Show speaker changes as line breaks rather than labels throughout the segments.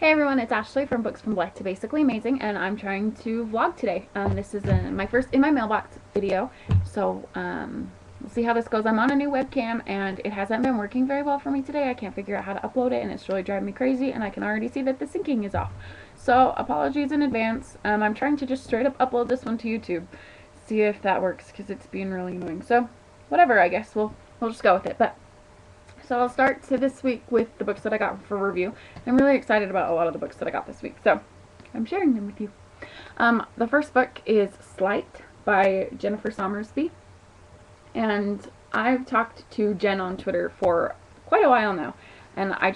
Hey everyone, it's Ashley from Books from Bleh to Basically Amazing, and I'm trying to vlog today. This is my first in my mailbox video, so we'll see how this goes. I'm on a new webcam, and it hasn't been working very well for me today. I can't figure out how to upload it, and it's really driving me crazy, and I can already see that the syncing is off. So apologies in advance. I'm trying to just straight up upload this one to YouTube, see if that works, because it's being really annoying. So whatever, I guess we'll just go with it. But so I'll start this week with the books that I got for review. I'm really excited about a lot of the books that I got this week, so I'm sharing them with you. The first book is Slight by Jennifer Somersby, and I've talked to Jen on Twitter for quite a while now, and I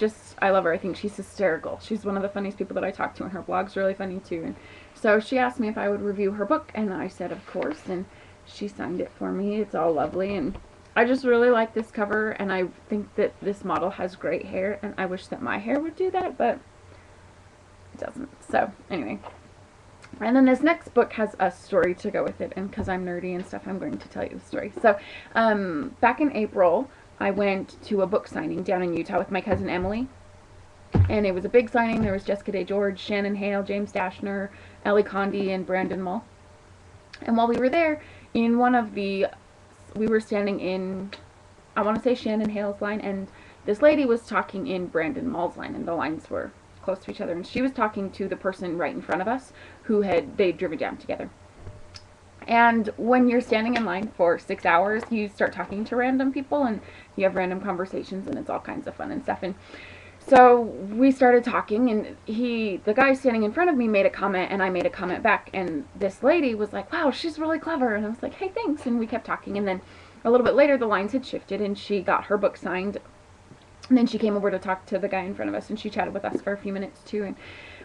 love her. I think she's hysterical. She's one of the funniest people that I talk to, and her blog's really funny too. And so she asked me if I would review her book, and I said of course, and she signed it for me. It's all lovely, and I just really like this cover, and I think that this model has great hair, and I wish that my hair would do that, but it doesn't. So, anyway. And then this next book has a story to go with it, and because I'm nerdy and stuff, I'm going to tell you the story. So, back in April, I went to a book signing down in Utah with my cousin Emily, and it was a big signing. There was Jessica Day George, Shannon Hale, James Dashner, Ellie Condi, and Brandon Mull. And while we were there, in one of the we were standing in, I want to say Shannon Hale's line, and this lady was talking in Brandon Mull's line, and the lines were close to each other, and she was talking to the person right in front of us who they'd driven down together. And when you're standing in line for 6 hours, you start talking to random people, and you have random conversations, and it's all kinds of fun and stuff. And so we started talking, and the guy standing in front of me made a comment, and I made a comment back, and this lady was like, wow, she's really clever, and I was like, hey, thanks, and we kept talking, and then a little bit later the lines had shifted, and she got her book signed, and then she came over to talk to the guy in front of us, and she chatted with us for a few minutes too. And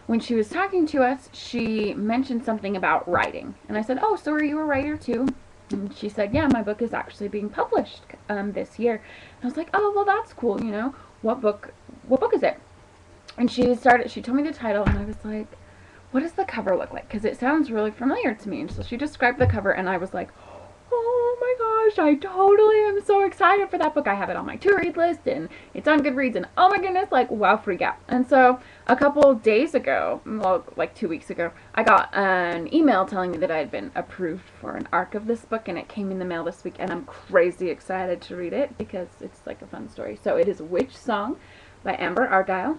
when she was talking to us, she mentioned something about writing, and I said, oh, so are you a writer too? And she said, yeah, my book is actually being published this year. And I was like, oh, well, that's cool, you know. What book is it? And she told me the title, and I was like, what does the cover look like? Because it sounds really familiar to me. And so she described the cover, and I was like, oh my gosh, I totally am so excited for that book. I have it on my to-read list, and it's on Goodreads, and oh my goodness, like, wow, freak out. And so a couple days ago, well, like 2 weeks ago, I got an email telling me that I had been approved for an arc of this book, and it came in the mail this week, and I'm crazy excited to read it because it's like a fun story. So it is Witch Song by Amber Argyle,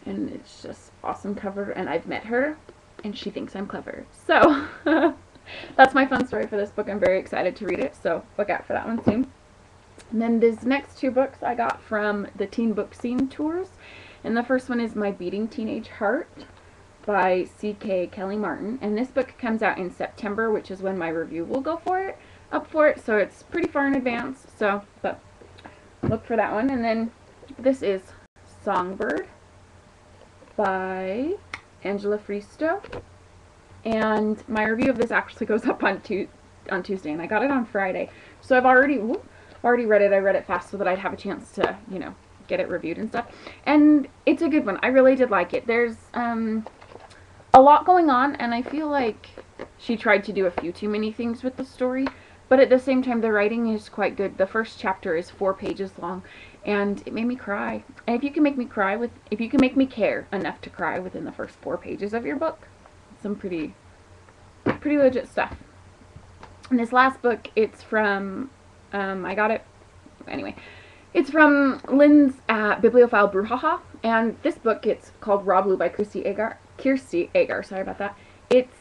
and it's just awesome cover, and I've met her, and she thinks I'm clever. So that's my fun story for this book. I'm very excited to read it, so look out for that one soon. And then these next two books I got from the Teen Book Scene Tours, and the first one is My Beating Teenage Heart by C.K. Kelly Martin, and this book comes out in September, which is when my review will go up for it, so it's pretty far in advance, so, but look for that one. And then this is Songbird by Angela Fristo, and my review of this actually goes up on Tuesday, and I got it on Friday, so I've already read it. I read it fast so that I'd have a chance to, you know, get it reviewed and stuff, and it's a good one. I really did like it. There's a lot going on, and I feel like she tried to do a few too many things with the story, but at the same time the writing is quite good. The first chapter is 4 pages long, and it made me cry. And if you can make me care enough to cry within the first 4 pages of your book, some pretty legit stuff. And this last book, it's from I got it anyway. It's from Lynn's Bibliophile Brouhaha, and this book, it's called Raw Blue by Kirsty Agar. Sorry about that. It's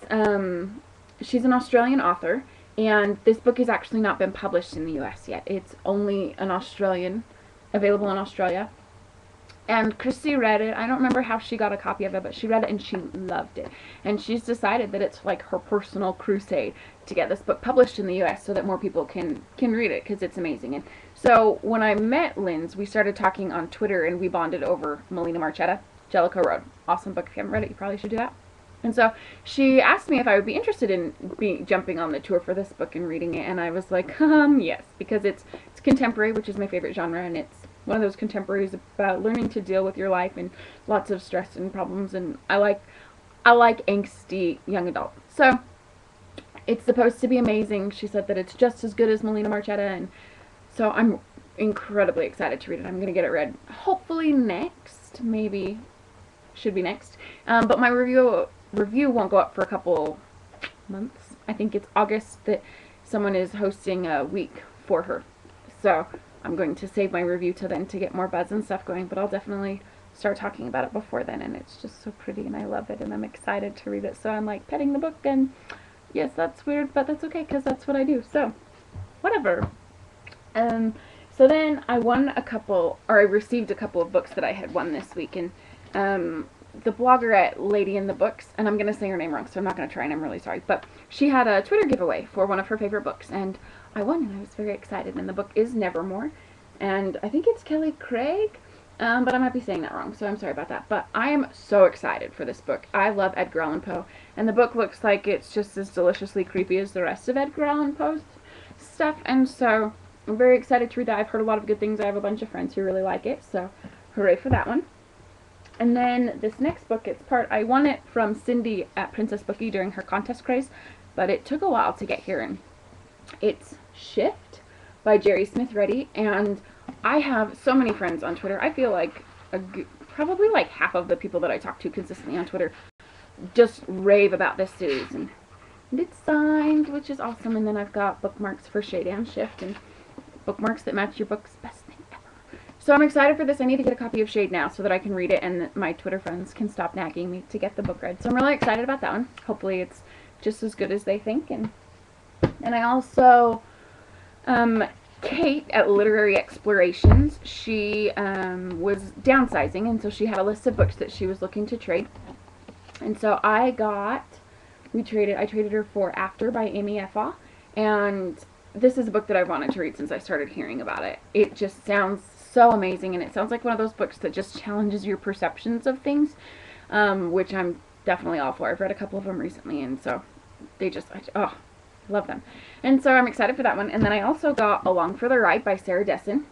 she's an Australian author, and this book has actually not been published in the U.S. yet. It's only available in Australia. And Kirsty read it. I don't remember how she got a copy of it, but she read it and she loved it. And she's decided that it's like her personal crusade to get this book published in the U.S. so that more people can read it, because it's amazing. And so when I met Lynn's, we started talking on Twitter, and we bonded over Melina Marchetta, Jellicoe Road. Awesome book. If you haven't read it, you probably should do that. And so she asked me if I would be interested in jumping on the tour for this book and reading it, and I was like, yes, because it's contemporary, which is my favorite genre, and it's one of those contemporaries about learning to deal with your life and lots of stress and problems, and I like angsty young adult. So it's supposed to be amazing. She said that it's just as good as Melina Marchetta, and so I'm incredibly excited to read it. I'm going to get it read hopefully next, maybe should be next. But my review won't go up for a couple months. I think it's August that someone is hosting a week for her. So I'm going to save my review till then to get more buzz and stuff going, but I'll definitely start talking about it before then, and it's just so pretty and I love it and I'm excited to read it. So I'm like petting the book, and yes, that's weird, but that's okay because that's what I do. So whatever. So then I received a couple of books that I had won this week, and the blogger at Lady in the Books, and I'm going to say her name wrong, so I'm not going to try, and I'm really sorry, but she had a Twitter giveaway for one of her favorite books, and I won, and I was very excited, and the book is Nevermore, and I think it's Kelly Craig, but I might be saying that wrong, so I'm sorry about that, but I am so excited for this book. I love Edgar Allan Poe, and the book looks like it's just as deliciously creepy as the rest of Edgar Allan Poe's stuff, and so I'm very excited to read that. I've heard a lot of good things. I have a bunch of friends who really like it, so hooray for that one. And then this next book, I won it from Cindy at Princess Bookie during her contest craze, but it took a while to get here, and it's Shift by Jerry Smith Reddy, and I have so many friends on Twitter. I feel like probably like half of the people that I talk to consistently on Twitter just rave about this series, and it's signed, which is awesome, and then I've got bookmarks for Shade and Shift, and bookmarks that match your books. Best thing ever. So I'm excited for this. I need to get a copy of Shade now so that I can read it and my Twitter friends can stop nagging me to get the book read. So I'm really excited about that one. Hopefully it's just as good as they think. And I also, Kate at Literary Explorations, she was downsizing, and so she had a list of books that she was looking to trade. And so I traded her for After by Amy Effah, and this is a book that I've wanted to read since I started hearing about it. It just sounds so amazing, and it sounds like one of those books that just challenges your perceptions of things, which I'm definitely all for. I've read a couple of them recently, and so I love them. And so I'm excited for that one. And then I also got Along for the Ride by Sarah Dessen,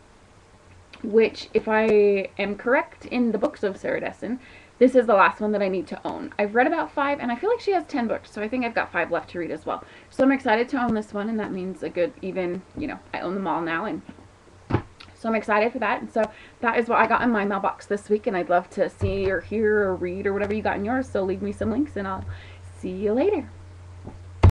which, if I am correct in the books of Sarah Dessen, this is the last one that I need to own. I've read about 5, and I feel like she has 10 books, so I think I've got 5 left to read as well. So I'm excited to own this one, and that means a good, even, I own them all now, and so I'm excited for that. And so that is what I got in my mailbox this week, and I'd love to see or hear or read or whatever you got in yours, so leave me some links, and I'll see you later.